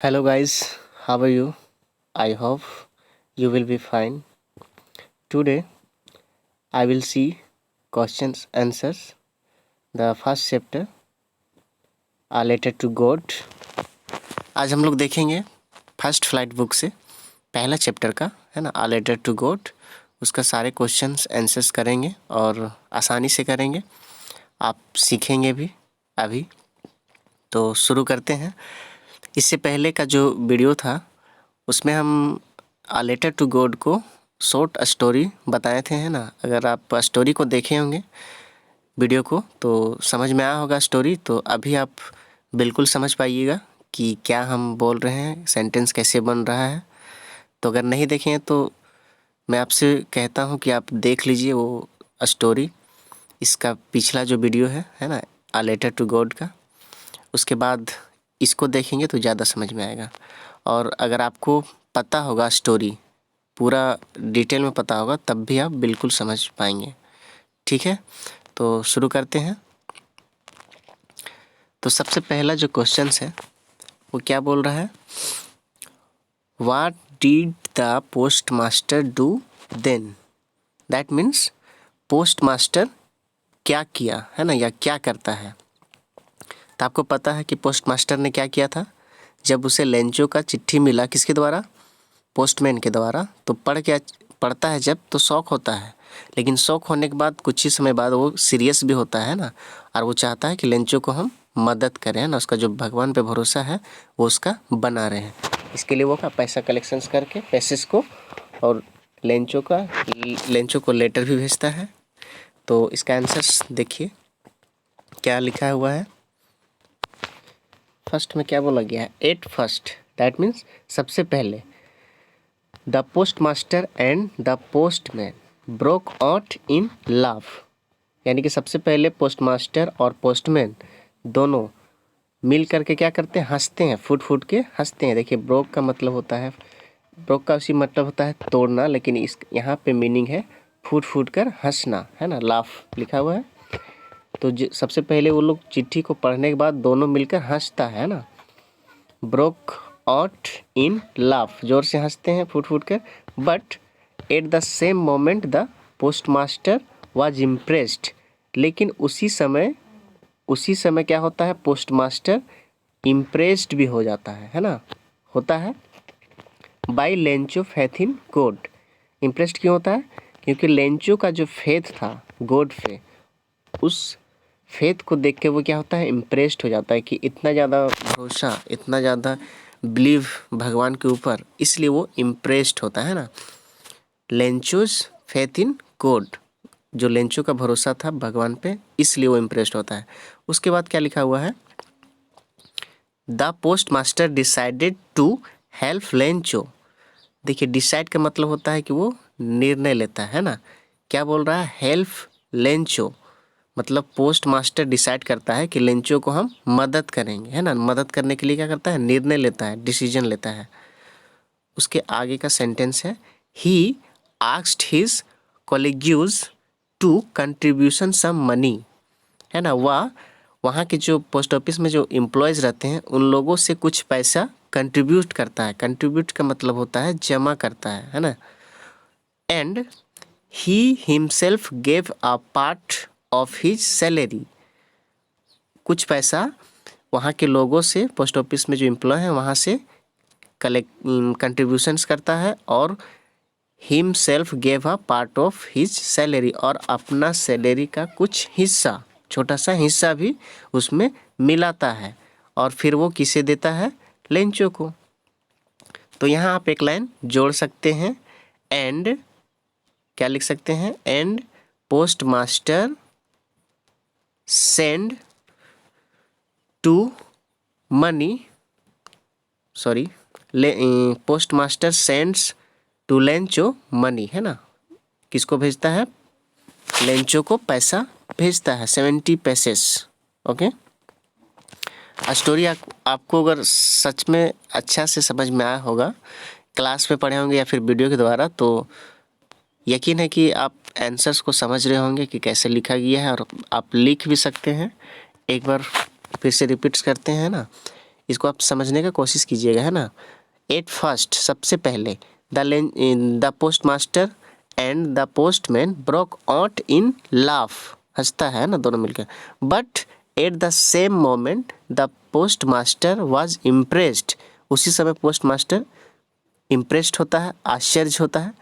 Hello guys, how are you? I hope you will be fine. Today I will see questions answers. The first chapter A Letter to God. आज हम लोग देखेंगे first flight book से पहला chapter का है ना, आ letter to God. उसका सारे क्वेश्चंस आंसर्स करेंगे और आसानी से करेंगे, आप सीखेंगे भी अभी। तो शुरू करते हैं। इससे पहले का जो वीडियो था उसमें हम आ लेटर टू गॉड को शॉर्ट स्टोरी बताए थे, है ना। अगर आप स्टोरी को देखे होंगे वीडियो को तो समझ में आया होगा स्टोरी। तो अभी आप बिल्कुल समझ पाइएगा कि क्या हम बोल रहे हैं, सेंटेंस कैसे बन रहा है। तो अगर नहीं देखे हैं तो मैं आपसे कहता हूं कि आप देख लीजिए वो स्टोरी, इसका पिछला जो वीडियो है ना, आ लेटर टू गॉड का। उसके बाद इसको देखेंगे तो ज़्यादा समझ में आएगा। और अगर आपको पता होगा स्टोरी पूरा डिटेल में पता होगा तब भी आप बिल्कुल समझ पाएंगे। ठीक है, तो शुरू करते हैं। तो सबसे पहला जो क्वेश्चन है वो क्या बोल रहा है, what did the post master do then. That means post master क्या किया, है ना, या क्या करता है। तो आपको पता है कि पोस्ट मास्टर ने क्या किया था। जब उसे लेंचो का चिट्ठी मिला किसके द्वारा, पोस्टमैन के द्वारा, तो पढ़ता है जब तो शौक होता है, लेकिन शौक होने के बाद कुछ ही समय बाद वो सीरियस भी होता है ना, और वो चाहता है कि लेंचो को हम मदद करें, है ना। उसका जो भगवान पे भरोसा है वो उसका बना रहे हैं। इसके लिए वो का पैसा कलेक्शंस करके पैसेस को और लेंचो को लेटर भी भेजता है। तो इसका आंसर देखिए क्या लिखा हुआ है। फर्स्ट में क्या बोला गया है, एट फर्स्ट, दैट मीन्स सबसे पहले। The post master and the postman broke out in love, यानी कि सबसे पहले पोस्ट मास्टर और पोस्टमैन दोनों मिल करके क्या करते हैं, हंसते हैं, फूट फूट के हंसते हैं। देखिए ब्रोक का मतलब होता है, ब्रोक का उसी मतलब होता है तोड़ना, लेकिन इस यहाँ पे मीनिंग है फूट फूट कर हंसना, है ना, लाफ लिखा हुआ है। तो सबसे पहले वो लोग चिट्ठी को पढ़ने के बाद दोनों मिलकर हंसता है ना, ब्रोक आउट इन लाफ, जोर से हंसते हैं फूट फूट कर। But at the same moment the post master was impressed, लेकिन उसी समय क्या होता है, पोस्ट मास्टर इम्प्रेस्ड भी हो जाता है ना, होता है by Lencho faith in God. Impressed क्यों होता है, क्योंकि लेंचो का जो फेथ था गॉड पे, उस फेथ को देख के वो क्या होता है, इम्प्रेस्ड हो जाता है कि इतना ज़्यादा भरोसा, इतना ज़्यादा बिलीव भगवान के ऊपर, इसलिए वो इम्प्रेस्ड होता है ना। लेंचोज फेथ इन गॉड, जो लेंचो का भरोसा था भगवान पे, इसलिए वो इम्प्रेस्ड होता है। उसके बाद क्या लिखा हुआ है, the post master decided to help Lencho. देखिए डिसाइड का मतलब होता है कि वो निर्णय लेता है ना। क्या बोल रहा है, हेल्प लेंचो, मतलब पोस्ट मास्टर डिसाइड करता है कि लेंचो को हम मदद करेंगे, है ना। मदद करने के लिए क्या करता है, निर्णय लेता है, डिसीजन लेता है। उसके आगे का सेंटेंस है, he asked his colleagues to contribution some money, है ना। वहाँ के जो पोस्ट ऑफिस में जो एम्प्लॉयज़ रहते हैं उन लोगों से कुछ पैसा कंट्रीब्यूट करता है। कंट्रीब्यूट का मतलब होता है जमा करता है ना। And he himself gave a part of his salary, कुछ पैसा वहाँ के लोगों से, पोस्ट ऑफिस में जो एम्प्लॉय हैं वहाँ से कंट्रीब्यूशंस करता है, और himself gave a part of his salary, और अपना सैलरी का कुछ हिस्सा, छोटा सा हिस्सा भी उसमें मिलाता है, और फिर वो किसे देता है, लेंचो को। तो यहाँ आप एक लाइन जोड़ सकते हैं, एंड क्या लिख सकते हैं, and post master send to money, sorry, post master sends to Lencho money, है ना। किसको भेजता है, लेंचो को पैसा भेजता है, 70 पैसेस। ओके, स्टोरी आपको अगर सच में अच्छा से समझ में आया होगा, क्लास में पढ़े होंगे या फिर वीडियो के द्वारा, तो यकीन है कि आप आंसर्स को समझ रहे होंगे कि कैसे लिखा गया है, और आप लिख भी सकते हैं। एक बार फिर से रिपीट करते हैं ना, इसको आप समझने का कोशिश कीजिएगा, है ना। एट फर्स्ट सबसे पहले the post master and the postman broke out in laugh, हंसता है ना दोनों मिलकर। But at the same moment the post master was impressed, उसी समय पोस्ट मास्टर इम्प्रेस्ड होता है, आश्चर्य होता है।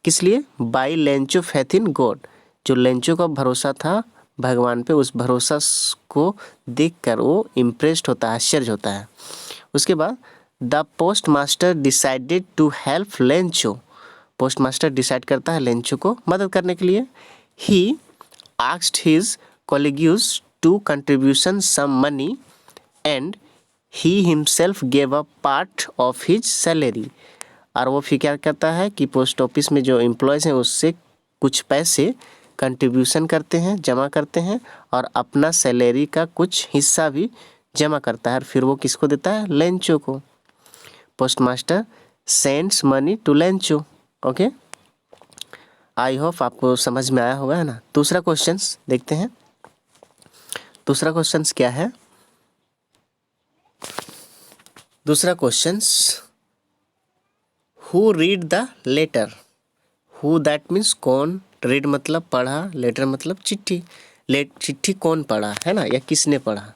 किस लिए? By Lencho faith in God, जो लेंचो का भरोसा था भगवान पे, उस भरोसा को देखकर वो इम्प्रेस्ड होता है, आश्चर्य होता है। उसके बाद the post master decided to help Lencho, post master decide करता है लेंचो को मदद करने के लिए। He asked his colleagues to contribution some money and he himself gave a part of his salary, और वो फिर क्या करता है कि पोस्ट ऑफिस में जो एम्प्लॉयज़ हैं उससे कुछ पैसे कंट्रीब्यूशन करते हैं, जमा करते हैं, और अपना सैलरी का कुछ हिस्सा भी जमा करता है, और फिर वो किसको देता है? लेंचो को। Post master sends money to Lencho. Okay, I hope आपको समझ में आया होगा, है ना। दूसरा क्वेश्चन देखते हैं। दूसरा क्वेश्चन क्या है? दूसरा question, who read the letter? Who that means कौन, रीड मतलब पढ़ा, लेटर मतलब चिट्ठी। चिट्ठी कौन पढ़ा, है ना, या किसने पढ़ा?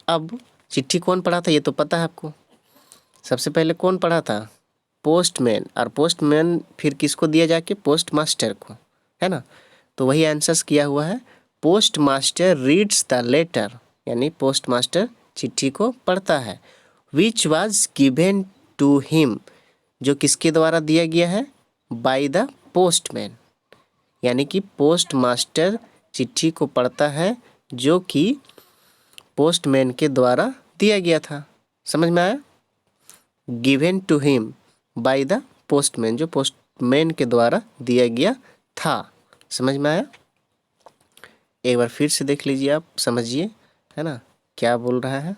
अब चिट्ठी कौन पढ़ा था ये तो पता है आपको। सबसे पहले कौन पढ़ा था? पोस्टमैन, और पोस्टमैन फिर किसको दिया जाके? पोस्ट मास्टर को, है ना। तो वही आंसर्स किया हुआ है, post master reads the letter, यानी पोस्ट मास्टर चिट्ठी को पढ़ता है। Which was given to him, जो किसके द्वारा दिया गया है? बाय द पोस्टमैन, यानी कि पोस्ट मास्टर चिट्ठी को पढ़ता है जो कि पोस्टमैन के द्वारा दिया गया था। समझ में आया? Given to him by the postman, जो पोस्टमैन के द्वारा दिया गया था। समझ में आया? एक बार फिर से देख लीजिए, आप समझिए, है ना, क्या बोल रहा है।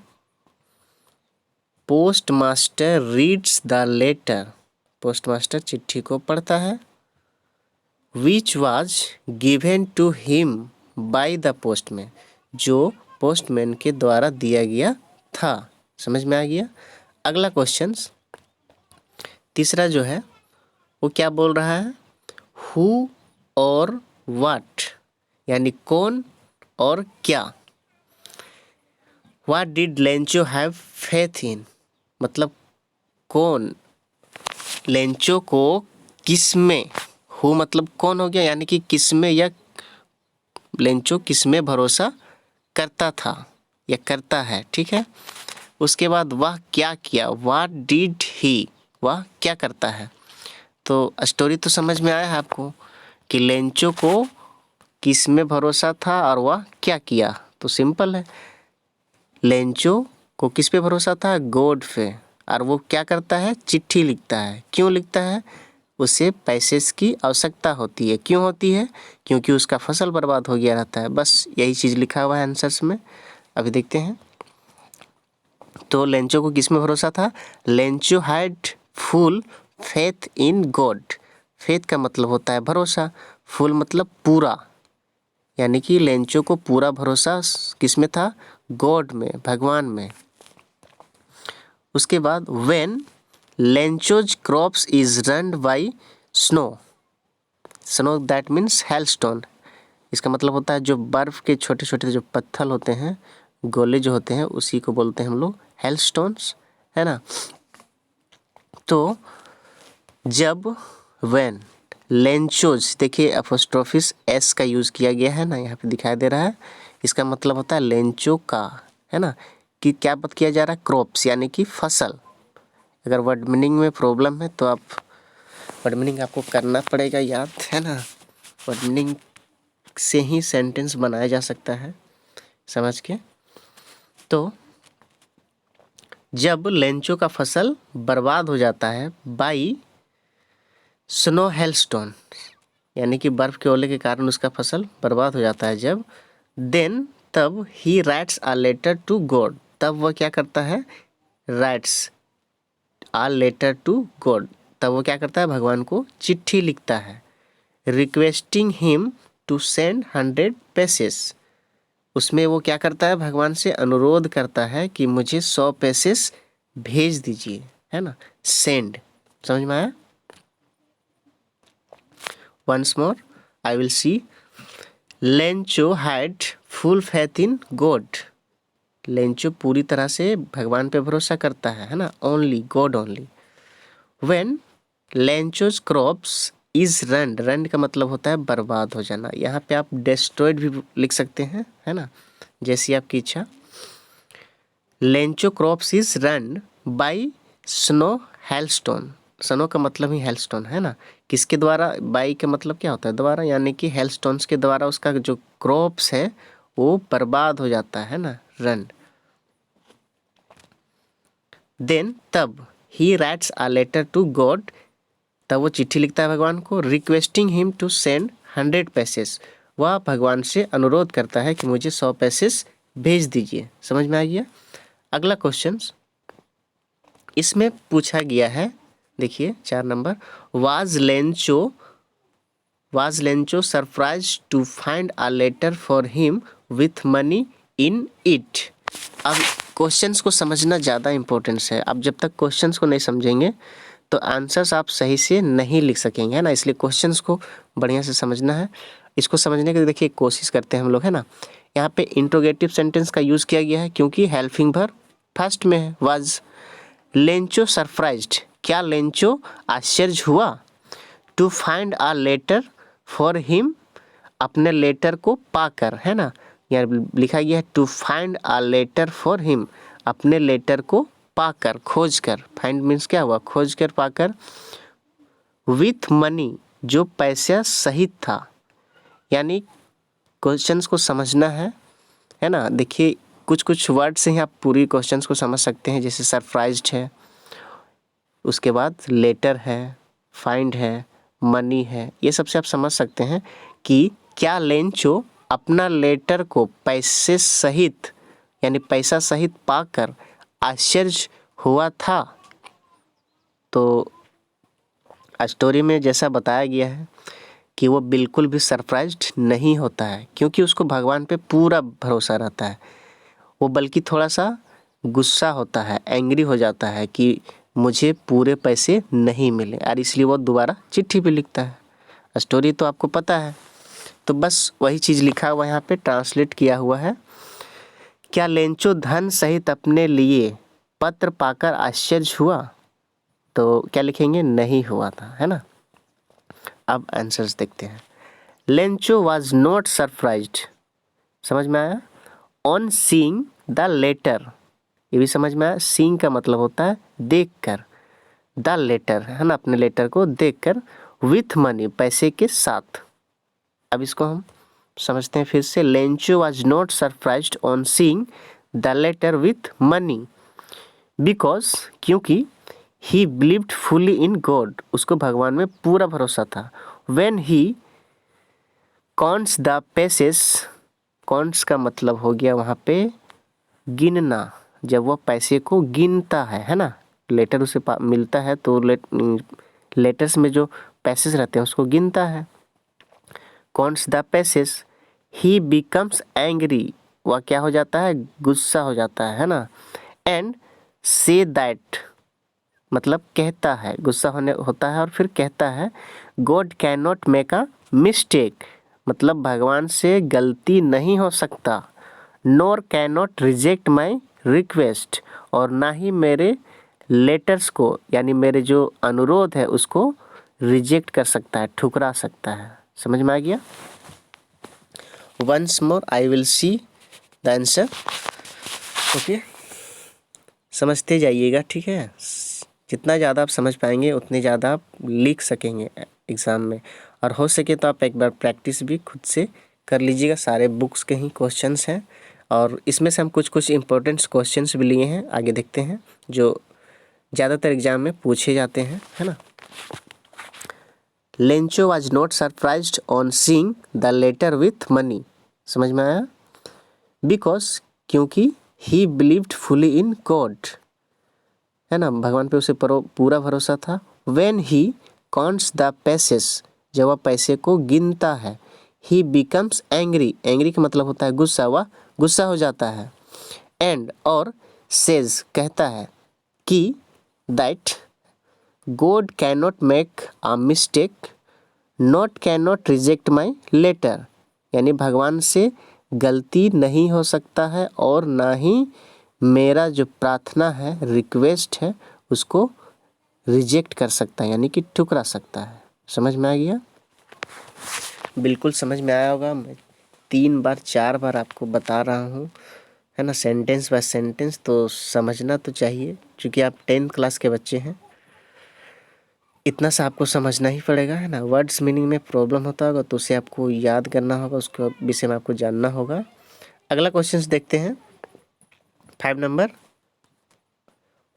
Post master reads the letter, post master चिट्ठी को पढ़ता है। Which was given to him by the postman, जो पोस्टमैन के द्वारा दिया गया था। समझ में आ गया? अगला क्वेश्चन तीसरा जो है वो क्या बोल रहा है? हु और व्हाट, यानी कौन और क्या। What did Lencho have faith in, मतलब कौन लेंचो को किस में, हु मतलब कौन हो गया, यानी कि किस में या लेंचो किस में भरोसा करता था या करता है, ठीक है। उसके बाद वह क्या किया, व्हाट डिड ही, वह क्या करता है। तो स्टोरी तो समझ में आया है आपको कि लेंचो को किस में भरोसा था और वह क्या किया। तो सिंपल है, लेंचो को किस पे भरोसा था? गॉड पे, और वो क्या करता है? चिट्ठी लिखता है। क्यों लिखता है? उसे पैसे की आवश्यकता होती है। क्यों होती है? क्योंकि उसका फसल बर्बाद हो गया रहता है। बस यही चीज़ लिखा हुआ है आंसर्स में। अभी देखते हैं। तो लेंचो को किस में भरोसा था? Lencho had full faith in God. Faith का मतलब होता है भरोसा, फुल मतलब पूरा, यानी कि लेंचो को पूरा भरोसा किस में था? गॉड में, भगवान में। उसके बाद when Lencho's crops is run by snow, snow that means hailstone, इसका मतलब होता है जो बर्फ़ के छोटे छोटे जो पत्थर होते हैं, गोले जो होते हैं, उसी को बोलते हैं हम लोग हेलस्टोन्स, है ना। तो जब व्हेन लेंचोज, देखिए अपोस्ट्रोफिस एस का यूज़ किया गया है ना, यहाँ पे दिखाई दे रहा है। इसका मतलब होता है लेंचो का, है ना, कि क्या बात किया जा रहा है? क्रॉप्स, यानी कि फसल। अगर वर्ड मीनिंग में प्रॉब्लम है तो आप वर्ड मीनिंग आपको करना पड़ेगा याद, है ना। वर्ड मीनिंग से ही सेंटेंस बनाया जा सकता है, समझ के। तो जब लेंचो का फसल बर्बाद हो जाता है बाई स्नो हेलस्टोन, यानी कि बर्फ़ के ओले के कारण उसका फसल बर्बाद हो जाता है जब, देन तब he writes a letter to God, तब वह क्या करता है? Writes a letter to God, तब वो क्या करता है? भगवान को चिट्ठी लिखता है। Requesting him to send 100 pesos, उसमें वो क्या करता है, भगवान से अनुरोध करता है कि मुझे 100 पैसेस भेज दीजिए, है ना, सेंड। समझ में आया? Once more I will see. Lencho had full faith in God. Lencho पूरी तरह से भगवान पे भरोसा करता है ना, only God only. When Lencho's crops is run, run का मतलब होता है बर्बाद हो जाना। यहाँ पे आप डिस्ट्रॉयड भी लिख सकते हैं, है ना, जैसी आपकी इच्छा। Lencho crops is run by snow hailstone. Snow का मतलब ही हेलस्टोन, है ना। किसके द्वारा? बाई का मतलब क्या होता है? द्वारा, यानी कि हेलस्टोन्स के द्वारा उसका जो क्रॉप्स है वो बर्बाद हो जाता है ना, रन। देन तब he writes a letter to God, तब वो चिट्ठी लिखता है भगवान को, requesting him to send 100 pesos. वह भगवान से अनुरोध करता है कि मुझे 100 पैसेस भेज दीजिए। समझ में आ गया? अगला क्वेश्चन इसमें पूछा गया है, देखिए 4 number. Was Lencho surprise to find a letter for him with money in it. अब क्वेश्चंस को समझना ज़्यादा इम्पोर्टेंस है। आप जब तक क्वेश्चंस को नहीं समझेंगे तो आंसर्स आप सही से नहीं लिख सकेंगे, है ना। इसलिए क्वेश्चंस को बढ़िया से समझना है। इसको समझने के लिए देखिए कोशिश करते हैं हम लोग, है ना। यहाँ पे इंट्रोगेटिव सेंटेंस का यूज़ किया गया है क्योंकि हेल्पिंग वर्ब फर्स्ट में है। वाज लेंचो सरप्राइज्ड, क्या लेंचो आश्चर्य हुआ? To find a letter for him, अपने लेटर को पाकर, है ना। यार लिखा गया है to find a letter for him, अपने लेटर को पाकर, खोज कर। फाइंड मीन्स क्या हुआ? खोज कर, पाकर। विथ मनी, जो पैसा सहित था, यानी क्वेश्चंस को समझना है ना। देखिए कुछ कुछ वर्ड से ही आप पूरी क्वेश्चंस को समझ सकते हैं। जैसे सरप्राइज्ड है, उसके बाद लेटर है, फाइंड है, मनी है, ये सबसे आप समझ सकते हैं कि क्या लेंचो अपना लेटर को पैसे सहित, यानी पैसा सहित पाकर आश्चर्य हुआ था। तो स्टोरी में जैसा बताया गया है कि वो बिल्कुल भी सरप्राइज्ड नहीं होता है, क्योंकि उसको भगवान पे पूरा भरोसा रहता है। वो बल्कि थोड़ा सा गुस्सा होता है, एंग्री हो जाता है कि मुझे पूरे पैसे नहीं मिले, और इसलिए वो दोबारा चिट्ठी भी लिखता है। स्टोरी तो आपको पता है, तो बस वही चीज़ लिखा हुआ यहाँ पे ट्रांसलेट किया हुआ है। क्या लेंचो धन सहित अपने लिए पत्र पाकर आश्चर्य हुआ? तो क्या लिखेंगे? नहीं हुआ था, है ना। अब आंसर्स देखते हैं। लेंचो वॉज नॉट सरप्राइज्ड, समझ में आया। ऑन सीइंग द लेटर, ये भी समझ में आया। सीइंग का मतलब होता है देख कर, द लेटर, है ना, अपने लेटर को देख कर। विथ मनी, पैसे के साथ। अब इसको हम समझते हैं फिर से। Lencho was not surprised on seeing the letter with money because, क्योंकि he believed fully in God, उसको भगवान में पूरा भरोसा था। When he counts the pesos, counts का मतलब हो गया वहाँ पे गिनना, जब वह पैसे को गिनता है ना। लेटर उसे मिलता है तो लेटर्स में जो पैसेस रहते हैं उसको गिनता है। Counts the pesos, he becomes angry, वह क्या हो जाता है? गुस्सा हो जाता है ना। एंड से दैट, मतलब कहता है, गुस्सा होने होता है और फिर कहता है God can not make a mistake, मतलब भगवान से गलती नहीं हो सकता। Nor can not reject my request, और ना ही मेरे लेटर्स को, यानी मेरे जो अनुरोध है उसको रिजेक्ट कर सकता है, ठुकरा सकता है। समझ में आ गया? Once more I will see the answer. Okay, समझते जाइएगा, ठीक है। जितना ज़्यादा आप समझ पाएंगे उतने ज़्यादा आप लिख सकेंगे एग्ज़ाम में, और हो सके तो आप एक बार प्रैक्टिस भी खुद से कर लीजिएगा। सारे बुक्स के ही क्वेश्चंस हैं, और इसमें से हम कुछ कुछ इंपॉर्टेंट क्वेश्चंस भी लिए हैं। आगे देखते हैं जो ज़्यादातर एग्ज़ाम में पूछे जाते हैं, है ना। Lencho was not surprised on seeing the letter with money, समझ में आया। बिकॉज, क्योंकि he believed fully in God, है ना, भगवान पे उसे पूरा भरोसा था। When he counts the pesos, जब वह पैसे को गिनता है। ही बिकम्स एंग्री, एंग्री का मतलब होता है गुस्सा, हुआ गुस्सा हो जाता है। एंड और सेज कहता है कि that God can not make a mistake, not can not reject my letter, यानी भगवान से गलती नहीं हो सकता है और ना ही मेरा जो प्रार्थना है, रिक्वेस्ट है, उसको रिजेक्ट कर सकता है, यानी कि ठुकरा सकता है। समझ में आ गया? बिल्कुल समझ में आया होगा। मैं 3 बार 4 बार आपको बता रहा हूँ, है ना, सेंटेंस बाय सेंटेंस, तो समझना तो चाहिए, क्योंकि आप 10th क्लास के बच्चे हैं। इतना सा आपको समझना ही पड़ेगा, है ना। वर्ड्स मीनिंग में प्रॉब्लम होता होगा तो उसे आपको याद करना होगा, उसके विषय में आपको जानना होगा। अगला क्वेश्चन देखते हैं, 5 number,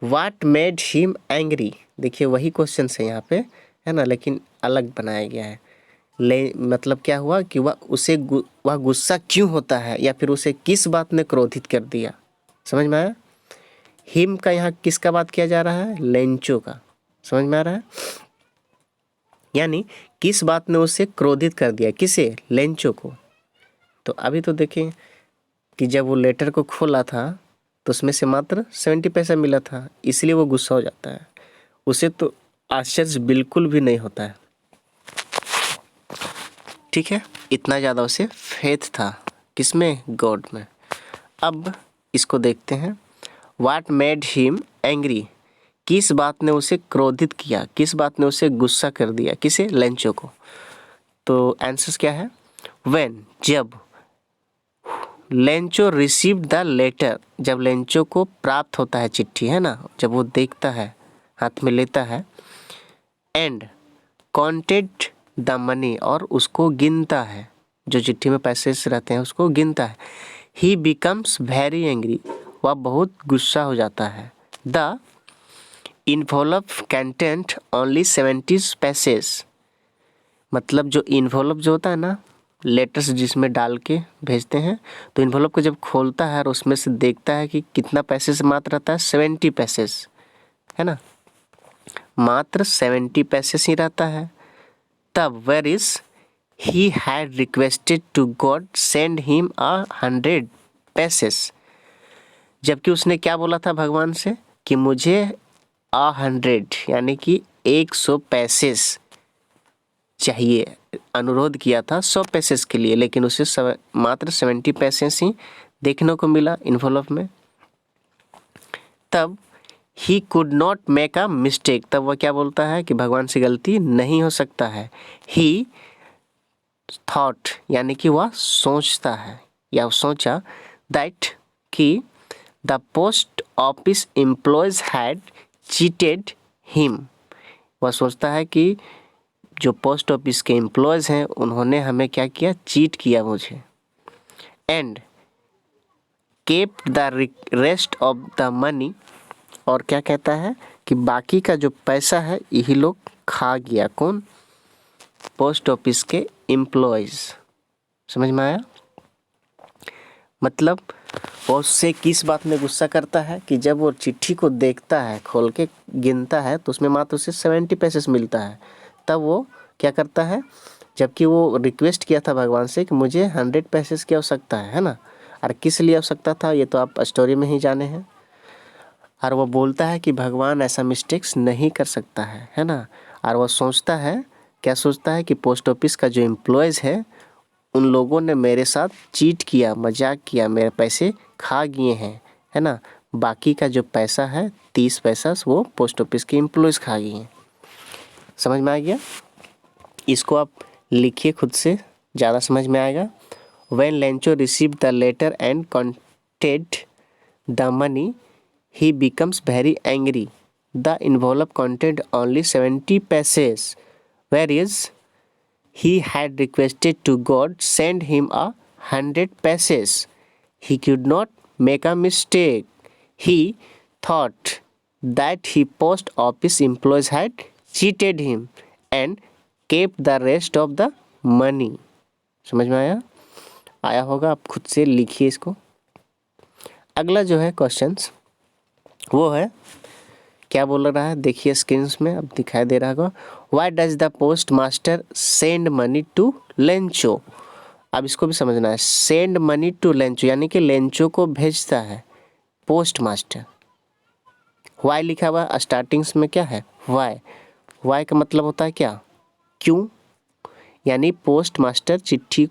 what made him angry. देखिए वही क्वेश्चन है यहाँ पे, है ना, लेकिन अलग बनाया गया है। मतलब क्या हुआ कि वह गुस्सा क्यों होता है, या फिर उसे किस बात ने क्रोधित कर दिया। समझ में आया? हिम का यहाँ किसका बात किया जा रहा है? लेंचो का। समझ में आ रहा है? यानी किस बात ने उसे क्रोधित कर दिया, किसे? लेंचो को। तो अभी तो देखें कि जब वो लेटर को खोला था तो उसमें से मात्र 70 पैसा मिला था, इसलिए वो गुस्सा हो जाता है। उसे तो आश्चर्य बिल्कुल भी नहीं होता है। ठीक है, इतना ज़्यादा उसे फेथ था, किसमें? गॉड में। अब इसको देखते हैं, व्हाट मेड हिम एंग्री, किस बात ने उसे क्रोधित किया, किस बात ने उसे गुस्सा कर दिया, किसे? लेंचो को। तो आंसर क्या है? व्हेन, जब, लेंचो रिसीव द लेटर, जब लेंचो को प्राप्त होता है चिट्ठी, है ना, जब वो देखता है, हाथ में लेता है, एंड काउंटेड द मनी, और उसको गिनता है, जो चिट्ठी में पैसे रहते हैं उसको गिनता है। ही बिकम्स वेरी एंग्री, वह बहुत गुस्सा हो जाता है। The involve content only 70 passage, मतलब जो इन्वॉल्व जो होता है ना, लेटर्स जिसमें डाल के भेजते हैं, तो इन्वॉल्व को जब खोलता है और उसमें से देखता है कि कितना पैसे से मात्र रहता है, 70 पैसेज, है ना, मात्र 70 पैसेज ही रहता है। तब where is he had requested to God send him 100 pesos, जबकि उसने क्या बोला था भगवान से कि मुझे 100 यानी कि 100 पैसेज चाहिए, अनुरोध किया था 100 पैसेज के लिए, लेकिन उसे मात्र 70 पैसेज ही देखने को मिला इन्वॉल्व में। तब he could not make a mistake, तब वह क्या बोलता है कि भगवान से गलती नहीं हो सकता है। ही थॉट, यानी कि वह सोचता है या सोचा, दैट कि the post office employees had cheated him, वह सोचता है कि जो पोस्ट ऑफिस के एम्प्लॉयज़ हैं उन्होंने हमें क्या किया? चीट किया मुझे। And kept the rest of the money, और क्या कहता है कि बाकी का जो पैसा है यही लोग खा गया। कौन? पोस्ट ऑफिस के एम्प्लॉयज़। समझ में आया? मतलब वो उससे किस बात में गुस्सा करता है कि जब वो चिट्ठी को देखता है, खोल के गिनता है, तो उसमें मात्र उसे 70 पैसेस मिलता है। तब वो क्या करता है, जबकि वो रिक्वेस्ट किया था भगवान से कि मुझे 100 पैसेस की आवश्यकता है ना, और किस लिए आवश्यकता था ये तो आप स्टोरी में ही जाने हैं। और वो बोलता है कि भगवान ऐसा मिस्टेक्स नहीं कर सकता है ना। और वो सोचता है, क्या सोचता है कि पोस्ट ऑफिस का जो एम्प्लॉयज़ है उन लोगों ने मेरे साथ चीट किया, मजाक किया, मेरे पैसे खा गए हैं, है ना। बाकी का जो पैसा है 30 पैसा वो पोस्ट ऑफिस के एम्प्लॉयज़ खा गए हैं। समझ में आ गया? इसको आप लिखिए खुद से, ज़्यादा समझ में आएगा। When Lencho received the letter and counted the money, he becomes very angry. The envelope contained only 70 pesos, whereas he had requested to God send him 100 pesos. He could not make a mistake. He thought that he post office employees had cheated him and kept the rest of the money. समझ में आया? आया होगा, आप खुद से लिखिए इसको। अगला जो है क्वेश्चंस वो है, क्या बोल रहा है देखिए स्क्रीन में अब दिखाई दे रहा होगा। Why does the post master send money to Lencho, अब इसको भी समझना है। सेंड मनी टू लेंचो यानी कि लेंचो को भेजता है पोस्ट मास्टर। वाई लिखा हुआ है स्टार्टिंग्स में, क्या है वाई। वाई का मतलब होता है क्या, क्यों। यानी पोस्ट मास्टर चिट्ठी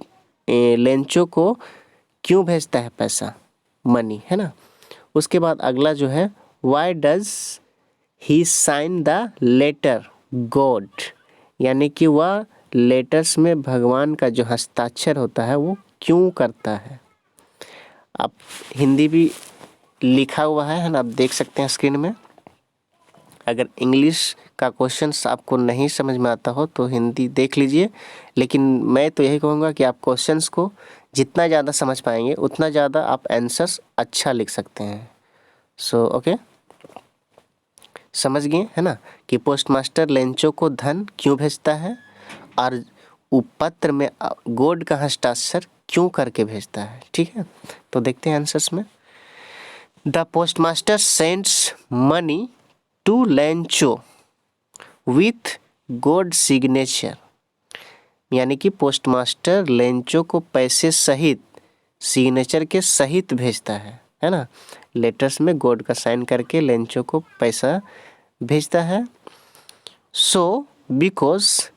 लेंचो को क्यों भेजता है पैसा, मनी, है ना। उसके बाद अगला जो है, why does he sign the letter God, यानी कि वह लेटर्स में भगवान का जो हस्ताक्षर होता है वो क्यों करता है। अब हिंदी भी लिखा हुआ है ना, आप देख सकते हैं स्क्रीन में। अगर इंग्लिश का क्वेश्चंस आपको नहीं समझ में आता हो तो हिंदी देख लीजिए, लेकिन मैं तो यही कहूँगा कि आप क्वेश्चंस को जितना ज़्यादा समझ पाएंगे उतना ज़्यादा आप आंसर्स अच्छा लिख सकते हैं। सो ओके, समझ गए है ना कि पोस्ट मास्टर लेंचो को धन क्यों भेजता है और पत्र में गॉड का हस्ताक्षर क्यों करके भेजता है। ठीक है, तो देखते हैं आंसर्स में। The post master sends money to Lencho with God signature, यानी कि पोस्ट मास्टर लेंचो को पैसे सहित सिग्नेचर के सहित भेजता है ना। लेटर्स में गॉड का साइन करके लेंचो को पैसा भेजता है। सो बिकॉज,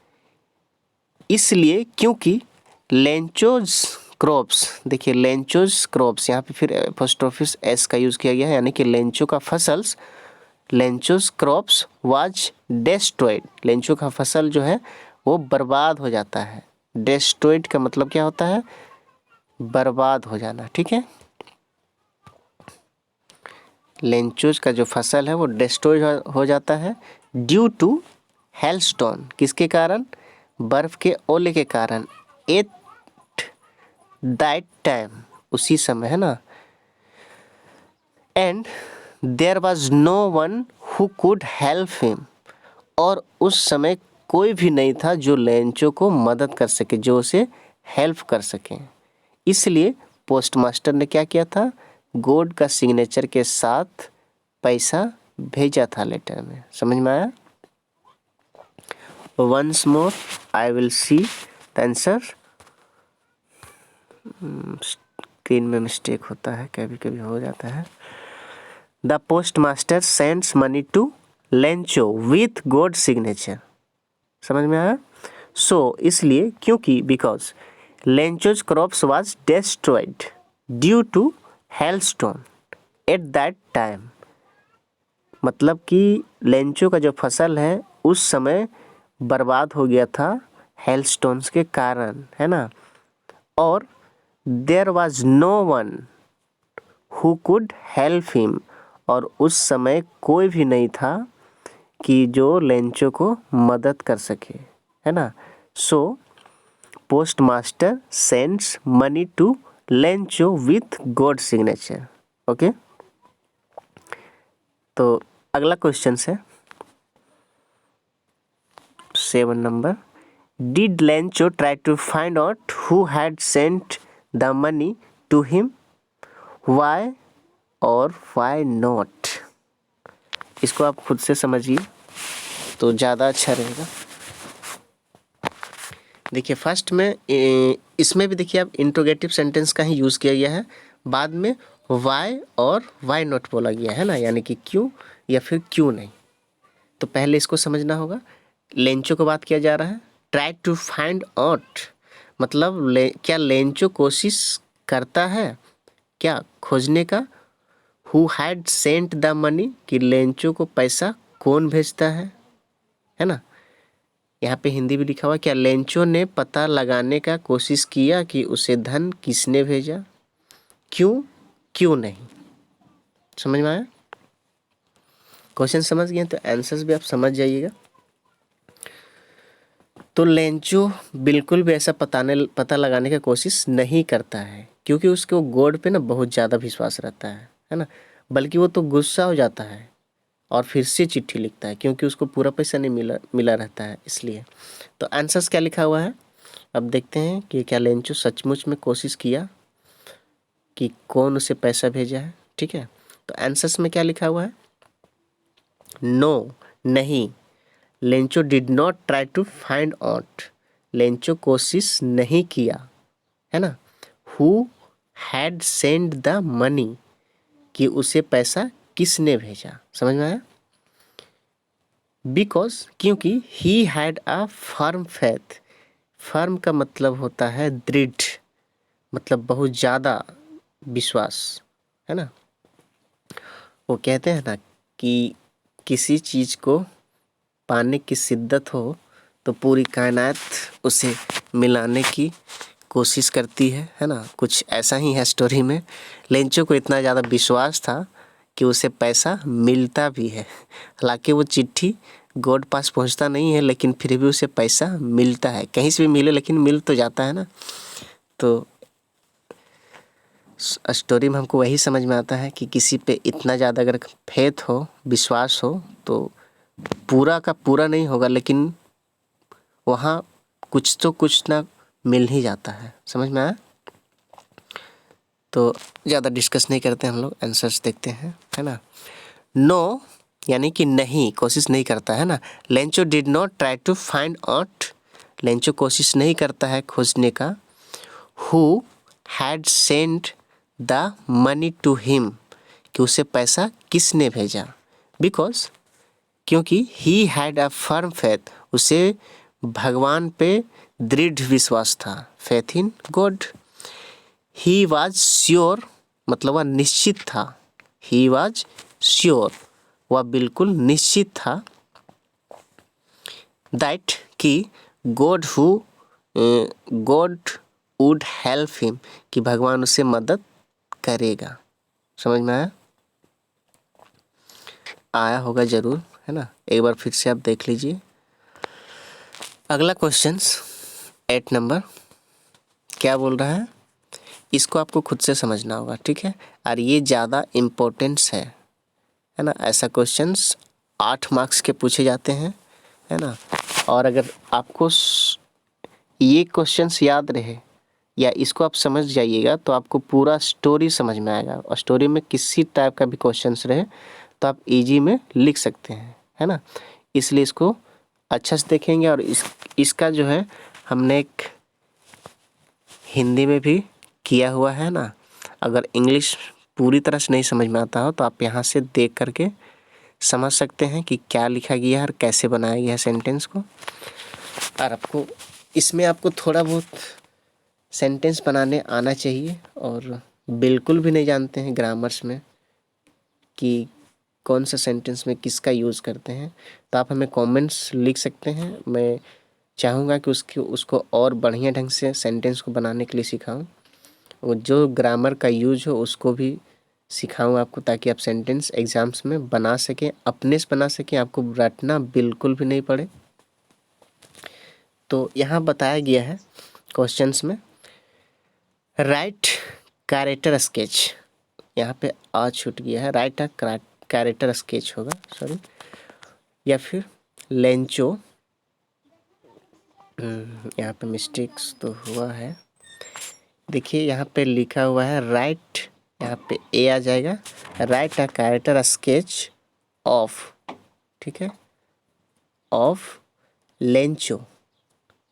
इसलिए क्योंकि लेंचोज क्रॉप्स, देखिए लेंचोज क्रॉप्स, यहाँ पे फिर पोस्ट ऑफिस एस का यूज़ किया गया है, यानी कि लेंचो का fossils, Lencho's crops was destroyed, Lencho का फसल जो है वो बर्बाद हो जाता है। डेस्ट्रॉयड का मतलब क्या होता है, बर्बाद हो जाना। ठीक है, लेंचोज का जो फसल है वो डिस्ट्रॉय हो जाता है ड्यू टू हेलस्टोन, किसके कारण, बर्फ के ओले के कारण। एट दैट टाइम, उसी समय, है ना। And there was no one who could help him, और उस समय कोई भी नहीं था जो लेंचो को मदद कर सके, जो उसे हेल्प कर सके। इसलिए पोस्ट मास्टर ने क्या किया था, गॉड का सिग्नेचर के साथ पैसा भेजा था लेटर में। समझ में आया। Once more I will see the answer. Screen में मिस्टेक होता है, कभी कभी हो जाता है। The post master sends money to Lencho with God signature, समझ में आया। सो इसलिए क्योंकि, because Lencho's crops was destroyed due to hailstone at that time, मतलब कि लेंचो का जो फसल है उस समय बर्बाद हो गया था हेलस्टोन्स के कारण, है ना। और there was no one who could help him, और उस समय कोई भी नहीं था कि जो लेंचो को मदद कर सके, है ना। So post master sends money to Lencho with God signature. Okay, तो अगला क्वेश्चन है 7 number. Did Lencho try to find out who had sent the money to him, why और वाई नॉट। इसको आप खुद से समझिए तो ज़्यादा अच्छा रहेगा। देखिए फर्स्ट में इसमें भी देखिए आप इंट्रोगेटिव सेंटेंस का ही यूज़ किया गया है, बाद में वाई और वाई नॉट बोला गया है ना, यानी कि क्यों या फिर क्यों नहीं। तो पहले इसको समझना होगा। लेंचो को बात किया जा रहा है, ट्राई टू फाइंड आउट मतलब क्या लेंचो कोशिश करता है क्या खोजने का, who had sent the money कि लेंचो को पैसा कौन भेजता है ना। यहाँ पे हिंदी भी लिखा हुआ, क्या लेंचो ने पता लगाने का कोशिश किया कि उसे धन किसने भेजा, क्यों क्यों नहीं। समझ में आया। क्वेश्चन समझ गए तो आंसर्स भी आप समझ जाइएगा। तो लेंचो बिल्कुल भी ऐसा पता लगाने का कोशिश नहीं करता है, क्योंकि उसको गॉड पे ना बहुत ज़्यादा विश्वास रहता है ना। बल्कि वो तो गुस्सा हो जाता है और फिर से चिट्ठी लिखता है, क्योंकि उसको पूरा पैसा नहीं मिला रहता है इसलिए। तो आंसर्स क्या लिखा हुआ है, अब देखते हैं कि क्या लेंचो सचमुच में कोशिश किया कि कौन उसे पैसा भेजा है। ठीक है, तो आंसर्स में क्या लिखा हुआ है, नो, नहीं, Lencho did not try to find out, Lencho कोशिश नहीं किया, है ना। Who had send the money, कि उसे पैसा किसने भेजा, समझ में आया। बिकॉज, क्योंकि he had a firm faith, firm का मतलब होता है दृढ़, मतलब बहुत ज़्यादा विश्वास, है ना। वो कहते हैं ना कि किसी चीज़ को पाने की शिद्दत हो तो पूरी कायनात उसे मिलाने की कोशिश करती है ना। कुछ ऐसा ही है स्टोरी में। लेंचो को इतना ज़्यादा विश्वास था कि उसे पैसा मिलता भी है। हालांकि वो चिट्ठी गॉड पास पहुंचता नहीं है, लेकिन फिर भी उसे पैसा मिलता है। कहीं से भी मिले लेकिन मिल तो जाता है ना। तो स्टोरी में हमको वही समझ में आता है कि किसी पे इतना ज़्यादा अगर फेथ हो, विश्वास हो, तो पूरा का पूरा नहीं होगा, लेकिन वहाँ कुछ तो कुछ ना मिल ही जाता है। समझ में आया। तो ज़्यादा डिस्कस नहीं करते हम लोग, आंसर्स देखते हैं, है ना। नो यानी कि नहीं, कोशिश नहीं करता है ना। Lencho did not try to find out, Lencho कोशिश नहीं करता है खोजने का। Who had send the money to him, कि उसे पैसा किसने भेजा। बिकॉज, क्योंकि he had a firm faith, उसे भगवान पे दृढ़ विश्वास था, faith in God. He was sure, मतलब वह निश्चित था। ही वॉज श्योर, वह बिल्कुल निश्चित था। दैट, कि गॉड वुड हेल्प हिम, कि भगवान उसे मदद करेगा। समझ में आया। आया होगा ज़रूर, है ना। एक बार फिर से आप देख लीजिए। अगला क्वेश्चंस 8 नंबर क्या बोल रहा है, इसको आपको खुद से समझना होगा, ठीक है। और ये ज़्यादा इम्पोर्टेंस है ना। ऐसा क्वेश्चंस 8 मार्क्स के पूछे जाते हैं, है ना। और अगर आपको ये क्वेश्चंस याद रहे या इसको आप समझ जाइएगा तो आपको पूरा स्टोरी समझ में आएगा। और स्टोरी में किसी टाइप का भी क्वेश्चंस रहे तो आप इजी में लिख सकते हैं, है ना। इसलिए इसको अच्छा से देखेंगे। और इसका जो है हमने एक हिंदी में भी किया हुआ है ना। अगर इंग्लिश पूरी तरह से नहीं समझ में आता हो तो आप यहाँ से देख करके समझ सकते हैं कि क्या लिखा गया है और कैसे बनाया गया है सेंटेंस को। और आपको इसमें आपको थोड़ा बहुत सेंटेंस बनाने आना चाहिए। और बिल्कुल भी नहीं जानते हैं ग्रामर्स में कि कौन सा सेंटेंस में किसका यूज़ करते हैं, तो आप हमें कमेंट्स लिख सकते हैं। मैं चाहूँगा कि उसको और बढ़िया ढंग से सेंटेंस को बनाने के लिए सिखाऊं। और जो ग्रामर का यूज हो उसको भी सिखाऊं आपको, ताकि आप सेंटेंस एग्ज़ाम्स में बना सकें, अपने से बना सकें, आपको रटना बिल्कुल भी नहीं पड़े। तो यहाँ बताया गया है क्वेश्चंस में, राइट कैरेक्टर स्केच, यहाँ पे आ छूट गया है, राइट अ कैरेक्टर स्केच होगा, सॉरी। या फिर लेंचो, यहाँ पे मिस्टेक्स तो हुआ है। देखिए यहाँ पे लिखा हुआ है राइट, यहाँ पे ए आ जाएगा, right a character sketch of, ठीक है, of Lencho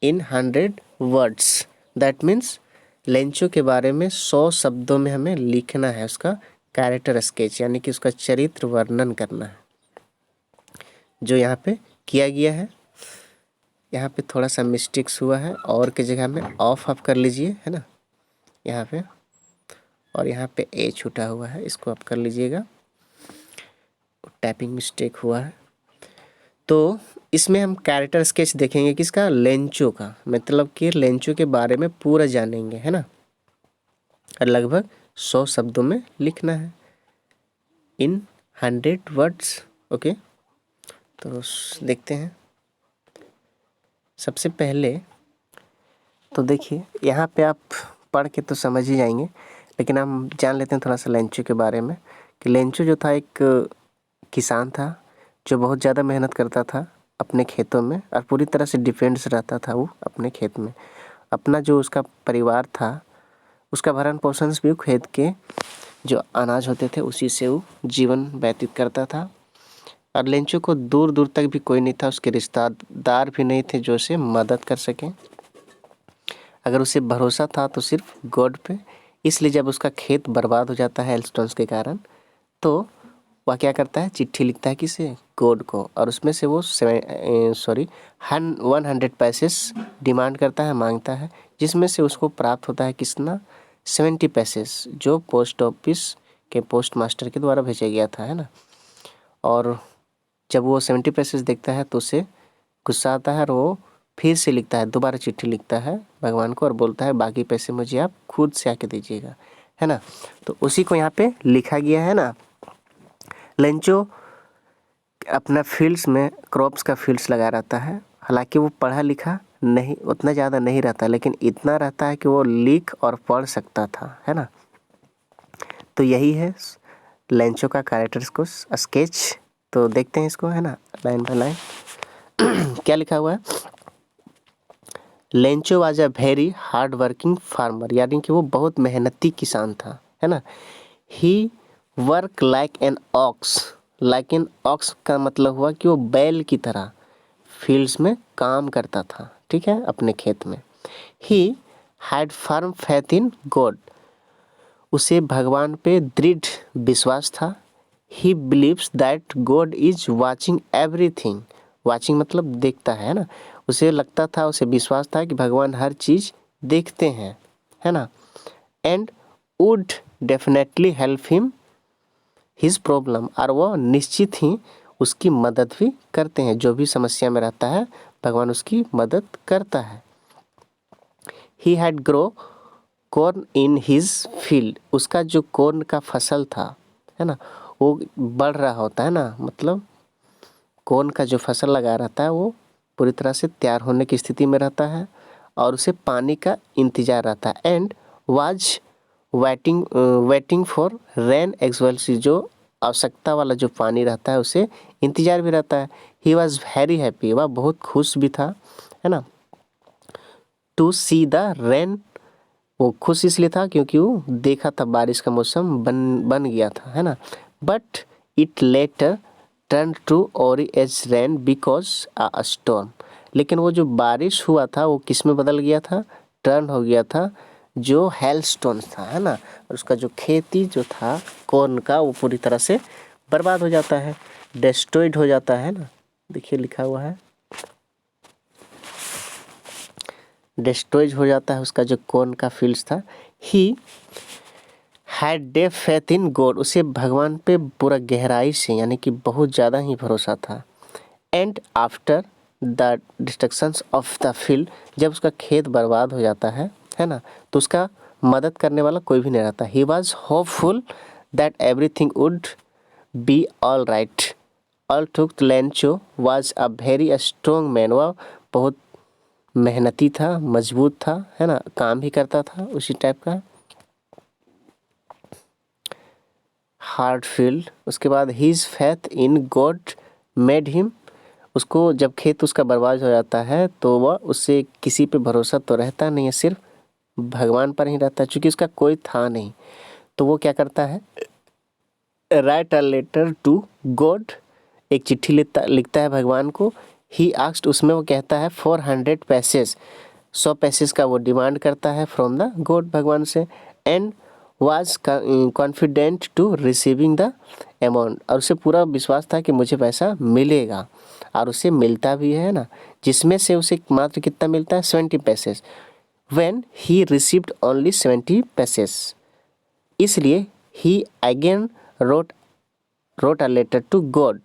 in 100 words. That means Lencho के बारे में 100 शब्दों में हमें लिखना है, उसका कैरेक्टर स्केच यानी कि उसका चरित्र वर्णन करना है, जो यहाँ पे किया गया है। यहाँ पे थोड़ा सा मिस्टेक्स हुआ है, और की जगह में ऑफ कर लीजिए, है ना, यहाँ पे। और यहाँ पे ए छूटा हुआ है, इसको आप कर लीजिएगा, टाइपिंग मिस्टेक हुआ है। तो इसमें हम कैरेक्टर स्केच देखेंगे किसका, लेंचो का, मतलब कि लेंचो के बारे में पूरा जानेंगे, है ना। और लगभग 100 शब्दों में लिखना है, इन 100 वर्ड्स, ओके। तो देखते हैं। सबसे पहले तो देखिए यहाँ पे आप पढ़ के तो समझ ही जाएंगे, लेकिन हम जान लेते हैं थोड़ा सा लेंचो के बारे में। कि लेंचो जो था एक किसान था जो बहुत ज़्यादा मेहनत करता था अपने खेतों में, और पूरी तरह से डिपेंड्स रहता था वो अपने खेत में। अपना जो उसका परिवार था उसका भरण पोषण भी खेत के जो अनाज होते थे उसी से वो जीवन व्यतीत करता था। और लेंचो को दूर दूर तक भी कोई नहीं था, उसके रिश्तेदार भी नहीं थे जो उसे मदद कर सकें। अगर उसे भरोसा था तो सिर्फ गॉड पे, इसलिए जब उसका खेत बर्बाद हो जाता है हेलस्टोन्स के कारण, तो वह क्या करता है, चिट्ठी लिखता है किसे, गॉड को, और उसमें से वो 100 पैसेस डिमांड करता है, मांगता है, जिसमें से उसको प्राप्त होता है कितना, 70 पैसेस, जो पोस्ट ऑफिस के पोस्ट मास्टर के द्वारा भेजा गया था, है ना। और जब वो 70 पैसेस देखता है तो उसे गुस्सा आता है और वो फिर से लिखता है, दोबारा चिट्ठी लिखता है भगवान को और बोलता है बाकी पैसे मुझे आप खुद से आके दीजिएगा, है ना। तो उसी को यहाँ पे लिखा गया है ना। लेंचो अपना फील्ड्स में क्रॉप्स का फील्ड्स लगा रहता है, हालांकि वो पढ़ा लिखा नहीं उतना ज़्यादा नहीं रहता, लेकिन इतना रहता है कि वो लिख और पढ़ सकता था, है ना। तो यही है लेंचो का कैरेक्टर्स को स्केच। तो देखते हैं इसको, है ना, लाइन बाय लाइन। क्या लिखा हुआ है, Lencho was a very hard working farmer, यानी कि वो बहुत मेहनती किसान था, है ना। He work like an ox, like an ox का मतलब हुआ कि वो बैल की तरह फील्ड्स में काम करता था, ठीक है, अपने खेत में। He had firm faith in God, उसे भगवान पे दृढ़ विश्वास था। He believes that God is watching everything, watching मतलब देखता है ना, उसे लगता था, उसे विश्वास था कि भगवान हर चीज़ देखते हैं, है ना। And would definitely help him his problem, और वो निश्चित ही उसकी मदद भी करते हैं, जो भी समस्या में रहता है भगवान उसकी मदद करता है। He had grow corn in his field, उसका जो कॉर्न का फसल था, है ना, वो बढ़ रहा होता है ना, मतलब कॉर्न का जो फसल लगा रहता है वो पूरी तरह से तैयार होने की स्थिति में रहता है और उसे पानी का इंतज़ार रहता है। And was waiting for rain एक्सवेल्सी, जो आवश्यकता वाला जो पानी रहता है उसे इंतज़ार भी रहता है। ही वॉज वेरी हैप्पी, वह बहुत खुश भी था, है ना। टू सी द रेन, वो खुश इसलिए था क्योंकि वो देखा था बारिश का मौसम बन गया था, है ना। But it later turn to worry as rain because a storm, लेकिन वो जो बारिश हुआ था वो किस में बदल गया था, टर्न हो गया था जो हेलस्टोन था, है ना। और उसका जो खेती जो था कॉर्न का वो पूरी तरह से बर्बाद हो जाता है, डिस्ट्रॉयड हो जाता है ना। देखिए लिखा हुआ है, डिस्ट्रॉयड हो जाता है उसका जो कॉर्न का फील्ड्स था। He had day faith in God, उसे भगवान पे पूरा गहराई से यानी कि बहुत ज़्यादा ही भरोसा था। And after the destructions of the field, जब उसका खेत बर्बाद हो जाता है ना, तो उसका मदद करने वाला कोई भी नहीं रहता। He was hopeful that everything would be all right. All took Lencho was a very strong man, वह बहुत मेहनती था, मजबूत था, है ना, काम भी करता था उसी टाइप का। हार्ड फील्ड, उसके बाद his faith in God made him, उसको जब खेत उसका बर्बाद हो जाता है तो वह उससे किसी पे भरोसा तो रहता नहीं है, सिर्फ भगवान पर ही रहता है, क्योंकि उसका कोई था नहीं। तो वो क्या करता है, write a letter to God, एक चिट्ठी लिखता है भगवान को। ही आस्क्ड, उसमें वो कहता है 400 पैसेस, 100 पैसेस का वो डिमांड करता है फ्रॉम द गॉड, भगवान से। And was confident to receiving the amount, और उसे पूरा विश्वास था कि मुझे पैसा मिलेगा, और उसे मिलता भी है ना, जिसमें से उसे मात्र कितना मिलता है, 70 pesos. When he received only 70 pesos, इसलिए he again wrote a letter to God,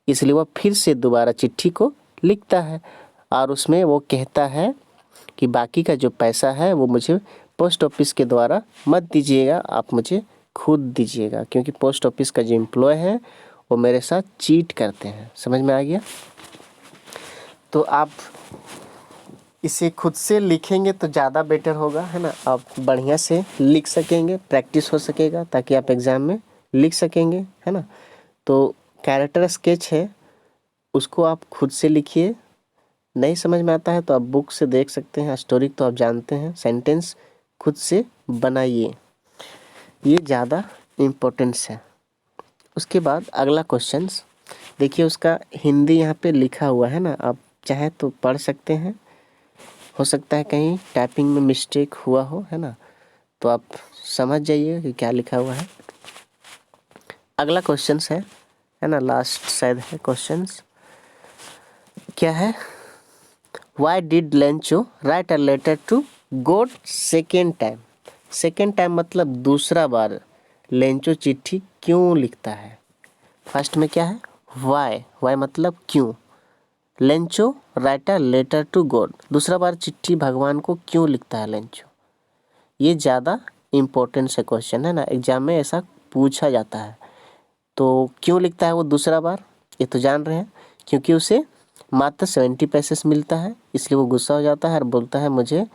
इसलिए वह फिर से दोबारा चिट्ठी को लिखता है और उसमें वो कहता है कि बाकी का जो पैसा है वो मुझे पोस्ट ऑफिस के द्वारा मत दीजिएगा, आप मुझे खुद दीजिएगा, क्योंकि पोस्ट ऑफिस का जो एम्प्लॉय है वो मेरे साथ चीट करते हैं। समझ में आ गया। तो आप इसे खुद से लिखेंगे तो ज़्यादा बेटर होगा, है ना, आप बढ़िया से लिख सकेंगे, प्रैक्टिस हो सकेगा, ताकि आप एग्ज़ाम में लिख सकेंगे, है ना। तो कैरेक्टर स्केच है, उसको आप खुद से लिखिए, नहीं समझ में आता है तो आप बुक से देख सकते हैं, स्टोरी तो आप जानते हैं, सेंटेंस खुद से बनाइए, ये ज़्यादा इम्पोर्टेंस है। उसके बाद अगला क्वेश्चंस देखिए, उसका हिंदी यहाँ पे लिखा हुआ है ना, आप चाहे तो पढ़ सकते हैं, हो सकता है कहीं टाइपिंग में मिस्टेक हुआ हो, है ना, तो आप समझ जाइए कि क्या लिखा हुआ है। अगला क्वेश्चन है ना, लास्ट शायद है क्वेश्चंस। क्या है? Why did Lencho write a letter to God second time? Second time मतलब दूसरा बार लेंचो चिट्ठी क्यों लिखता है? फर्स्ट में क्या है? वाई मतलब क्यों। Lencho write a letter to God, दूसरा बार चिट्ठी भगवान को क्यों लिखता है लेंचो? ये ज़्यादा इम्पोर्टेंट से क्वेश्चन है ना, एग्जाम में ऐसा पूछा जाता है। तो क्यों लिखता है वो दूसरा बार? ये तो जान रहे हैं, क्योंकि उसे मात्र 70 पैसेस मिलता है, इसलिए वो गुस्सा हो जाता है और बोलता है मुझे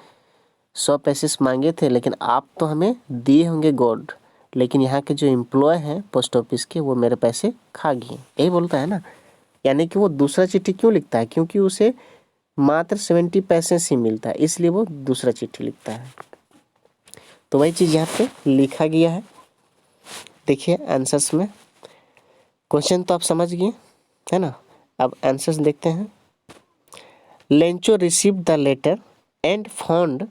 100 पैसेस मांगे थे, लेकिन आप तो हमें दिए होंगे गॉड, लेकिन यहाँ के जो एम्प्लॉय हैं पोस्ट ऑफिस के वो मेरे पैसे खा गए, यही बोलता है ना। यानी कि वो दूसरा चिट्ठी क्यों लिखता है? क्योंकि उसे मात्र 70 पैसेस ही मिलता है, इसलिए वो दूसरा चिट्ठी लिखता है। तो वही चीज़ यहाँ पे लिखा गया है। देखिए आंसर्स में, क्वेश्चन तो आप समझ गए है ना, अब आंसर्स देखते हैं। Lencho received the letter and found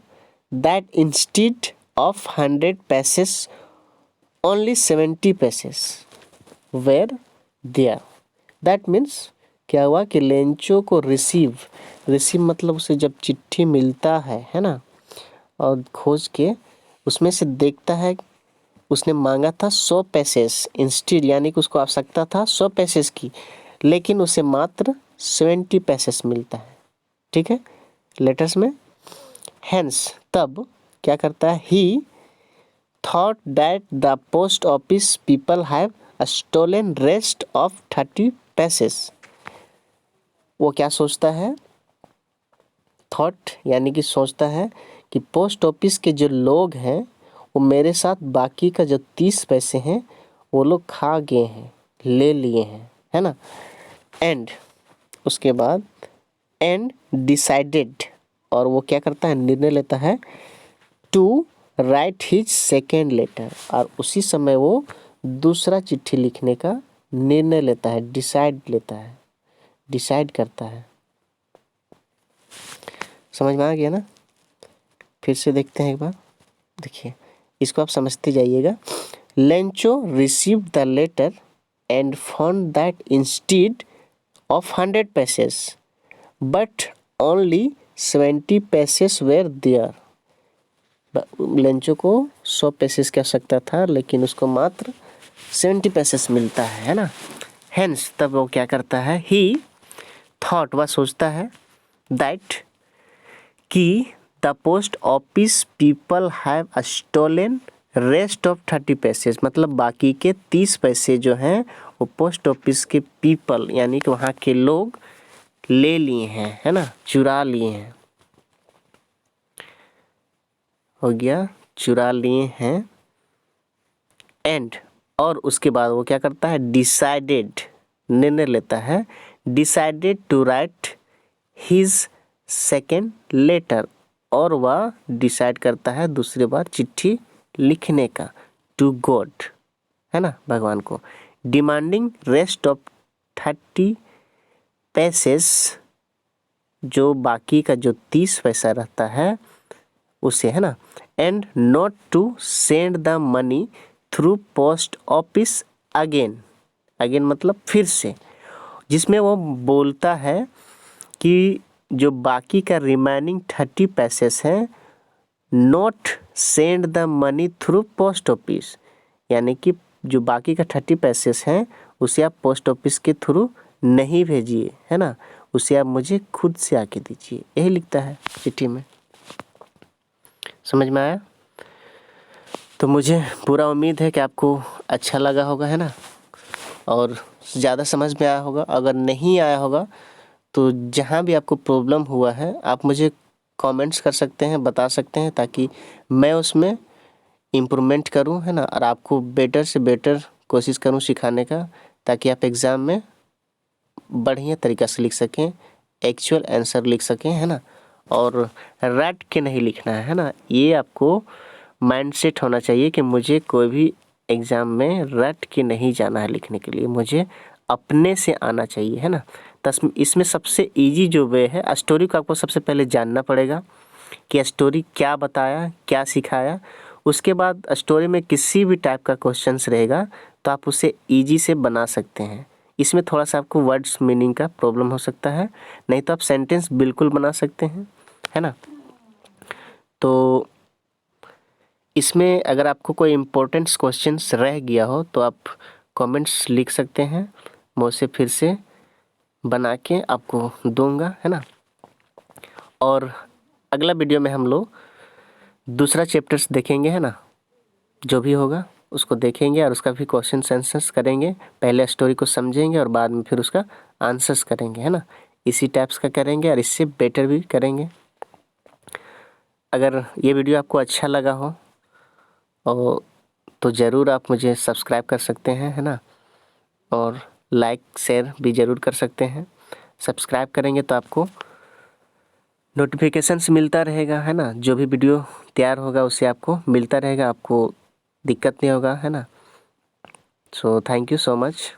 that instead of 100 pesos only 70 pesos were there. That means क्या हुआ कि लेंचो को रिसीव मतलब उसे जब चिट्ठी मिलता है ना, और खोज के उसमें से देखता है उसने मांगा था 100 पैसेस इंस्टेड, यानी कि उसको आवश्यकता था 100 पैसेस की, लेकिन उसे मात्र 70 पैसेस मिलता है। ठीक है, लेटर्स में। हेंस तब क्या करता है? He thought that the post office people have stolen rest of 30 pesos. वो क्या सोचता है? थॉट यानी कि सोचता है कि पोस्ट ऑफिस के जो लोग हैं वो मेरे साथ बाकी का जो 30 पैसे हैं वो लोग खा गए हैं, ले लिए हैं, है ना। एंड उसके बाद एंड डिसाइडेड, और वो क्या करता है? निर्णय लेता है to write his second letter, और उसी समय वो दूसरा चिट्ठी लिखने का निर्णय लेता है, डिसाइड करता है। समझ में आ गया ना? फिर से देखते हैं एक बार। देखिए इसको आप समझते जाइएगा। Lencho receive the letter and found that instead of 100 pesos but only 70 pesos were there. Lencho को 100 पैसेस की आवश्यकता था, लेकिन उसको मात्र 70 पैसेस मिलता है ना। हेंस तब वो क्या करता है? ही थॉट, वह सोचता है, दैट कि the post office people have stolen rest of 30 pesos, मतलब बाकी के 30 पैसे जो हैं वो पोस्ट ऑफिस के पीपल यानी कि वहाँ के लोग ले लिए हैं, है ना, चुरा लिए हैं। हो गया, चुरा लिए हैं। एंड और उसके बाद वो क्या करता है? डिसाइडेड, निर्णय लेता है, decided to write his second letter, और वह डिसाइड करता है दूसरी बार चिट्ठी लिखने का टू गॉड, है ना, भगवान को, डिमांडिंग रेस्ट ऑफ 30 पैसेस, जो बाकी का जो 30 पैसा रहता है उसे, है ना, and not to send the money through post office again मतलब फिर से, जिसमें वो बोलता है कि जो बाकी का रिमेनिंग 30 पैसेस हैं, not send the money through post office, यानी कि जो बाकी का 30 पैसेस हैं उसे आप पोस्ट ऑफिस के थ्रू नहीं भेजिए, है ना, उसे आप मुझे खुद से आके दीजिए, यही लिखता है चिट्ठी में। समझ में आया? तो मुझे पूरा उम्मीद है कि आपको अच्छा लगा होगा, है ना, और ज़्यादा समझ में आया होगा। अगर नहीं आया होगा तो जहाँ भी आपको प्रॉब्लम हुआ है आप मुझे कमेंट्स कर सकते हैं, बता सकते हैं, ताकि मैं उसमें इम्प्रूवमेंट करूँ, है ना, और आपको बेटर से बेटर कोशिश करूँ सिखाने का, ताकि आप एग्ज़ाम में बढ़िया तरीक़ा से लिख सकें, एक्चुअल आंसर लिख सकें, है ना, और रट के नहीं लिखना है ना। ये आपको माइंडसेट होना चाहिए कि मुझे कोई भी एग्ज़ाम में रट के नहीं जाना है लिखने के लिए, मुझे अपने से आना चाहिए, है ना। इसमें सबसे इजी जो वे है, स्टोरी को आपको सबसे पहले जानना पड़ेगा कि स्टोरी क्या बताया, क्या सिखाया। उसके बाद स्टोरी में किसी भी टाइप का क्वेश्चंस रहेगा तो आप उसे इजी से बना सकते हैं। इसमें थोड़ा सा आपको वर्ड्स मीनिंग का प्रॉब्लम हो सकता है, नहीं तो आप सेंटेंस बिल्कुल बना सकते हैं, है ना। तो इसमें अगर आपको कोई इम्पोर्टेंट क्वेश्चंस रह गया हो तो आप कमेंट्स लिख सकते हैं, मैं उसे फिर से बना के आपको दूंगा, है ना। और अगला वीडियो में हम लोग दूसरा चैप्टर्स देखेंगे, है ना। जो भी होगा उसको देखेंगे और उसका भी क्वेश्चन आंसर्स करेंगे। पहले स्टोरी को समझेंगे और बाद में फिर उसका आंसर्स करेंगे, है ना। इसी टाइप्स का करेंगे और इससे बेटर भी करेंगे। अगर ये वीडियो आपको अच्छा लगा हो और तो ज़रूर आप मुझे सब्सक्राइब कर सकते हैं, है ना। और लाइक शेयर भी ज़रूर कर सकते हैं। सब्सक्राइब करेंगे तो आपको नोटिफिकेशंस मिलता रहेगा, है ना। जो भी वीडियो तैयार होगा उससे आपको मिलता रहेगा, आपको दिक्कत नहीं होगा, है ना। So thank you so much.